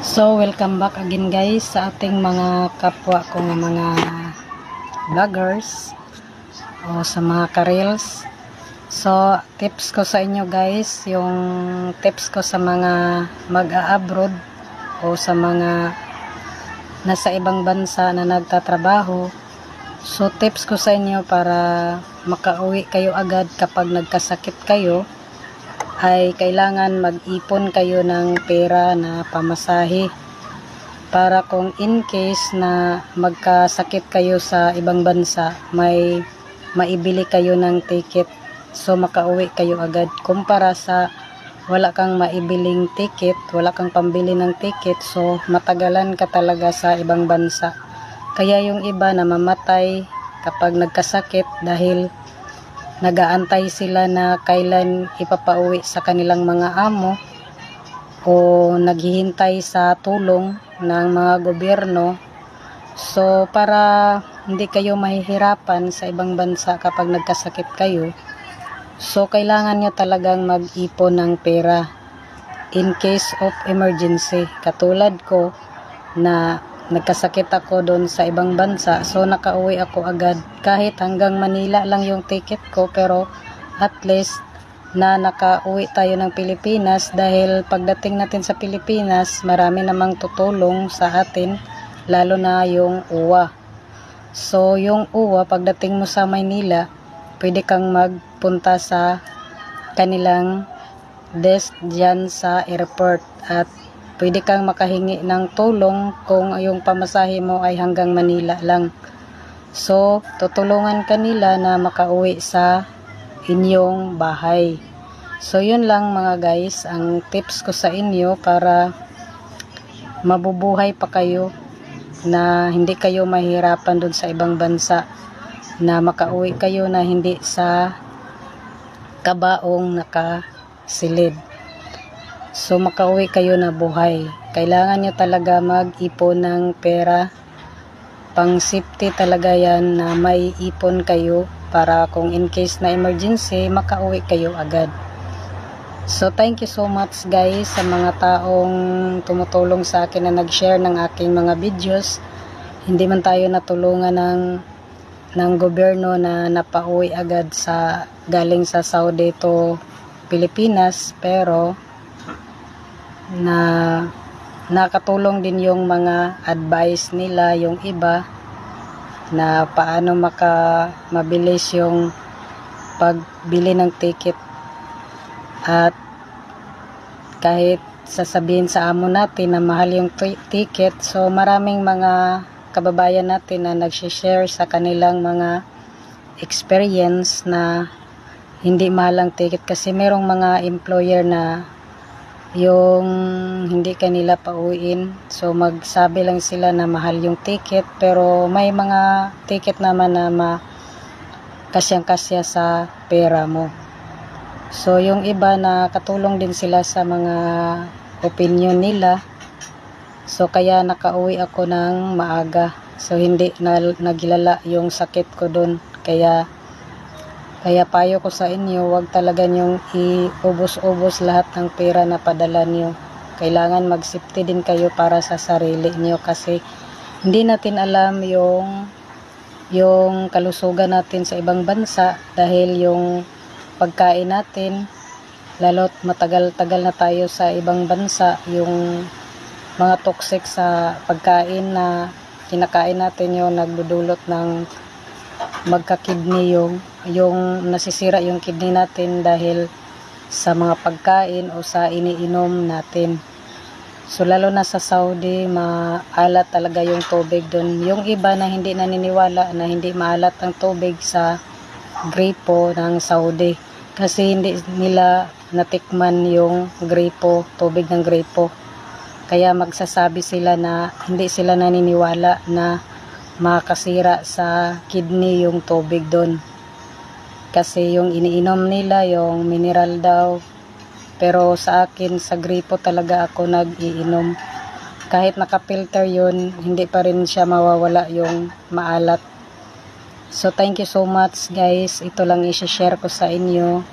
So, welcome back again guys sa ating mga kapwa kong mga vloggers o sa mga ka-reels. So, tips ko sa inyo guys, yung tips ko sa mga mag-a-abroad o sa mga nasa ibang bansa na nagtatrabaho. So, tips ko sa inyo para makauwi kayo agad kapag nagkasakit kayo ay kailangan mag-ipon kayo ng pera na pamasahe para kung in case na magkasakit kayo sa ibang bansa, may maibili kayo ng ticket, so makauwi kayo agad kumpara sa wala kang maibiling ticket, wala kang pambili ng ticket, so matagalan ka talaga sa ibang bansa. Kaya yung iba na mamatay kapag nagkasakit dahil nagaantay sila na kailan ipapauwi sa kanilang mga amo o naghihintay sa tulong ng mga gobyerno. So para hindi kayo mahihirapan sa ibang bansa kapag nagkasakit kayo, so kailangan nyo talagang mag-ipon ng pera in case of emergency. Katulad ko na nagkasakit ako doon sa ibang bansa, so nakauwi ako agad kahit hanggang Manila lang yung ticket ko, pero at least na nakauwi tayo ng Pilipinas dahil pagdating natin sa Pilipinas marami namang tutulong sa atin, lalo na yung UWA. So yung UWA, pagdating mo sa Maynila pwede kang magpunta sa kanilang desk dyan sa airport at pwede kang makahingi ng tulong kung yung pamasahe mo ay hanggang Manila lang. So, tutulungan ka nila na makauwi sa inyong bahay. So, yun lang mga guys, ang tips ko sa inyo para mabubuhay pa kayo na hindi kayo mahirapan dun sa ibang bansa, na makauwi kayo na hindi sa kabaong nakasilid. So makauwi kayo na buhay. Kailangan nyo talaga mag-ipon ng pera. Pang safety talaga yan na may ipon kayo para kung in case na emergency, makauwi kayo agad. So thank you so much guys sa mga taong tumutulong sa akin na nag-share ng aking mga videos. Hindi man tayo natulungan ng gobyerno na napauwi agad sa galing sa Saudi to Pilipinas, pero na nakatulong din yung mga advice nila, yung iba na paano mabilis yung pagbili ng ticket. At kahit sasabihin sa amo natin na mahal yung ticket, so maraming mga kababayan natin na nag-share sa kanilang mga experience na hindi mahal ang ticket kasi merong mga employer na yung hindi kanila pauwiin, so magsabi lang sila na mahal yung ticket, pero may mga ticket naman na kasyang-kasya sa pera mo. So yung iba na katulong din sila sa mga opinion nila, so kaya nakauwi ako ng maaga, so hindi nagilala yung sakit ko dun. Kaya payo ko sa inyo, wag talaga nyong iubos-ubos lahat ng pera na padala nyo. Kailangan mag-safety din kayo para sa sarili nyo kasi hindi natin alam yung kalusugan natin sa ibang bansa dahil yung pagkain natin, lalo't matagal-tagal na tayo sa ibang bansa, yung mga toxic sa pagkain na kinakain natin yung nagdudulot ng magka-kidney, yung nasisira yung kidney natin dahil sa mga pagkain o sa iniinom natin. So lalo na sa Saudi, maalat talaga yung tubig doon. Yung iba na hindi naniniwala na hindi maalat ang tubig sa gripo ng Saudi kasi hindi nila natikman yung gripo, tubig ng gripo. Kaya magsasabi sila na hindi sila naniniwala na makasira sa kidney yung tubig doon. Kasi yung iniinom nila, yung mineral daw. Pero sa akin, sa gripo talaga ako nag-iinom. Kahit nakapilter yun, hindi pa rin siya mawawala yung maalat. So thank you so much guys. Ito lang i-share ko sa inyo.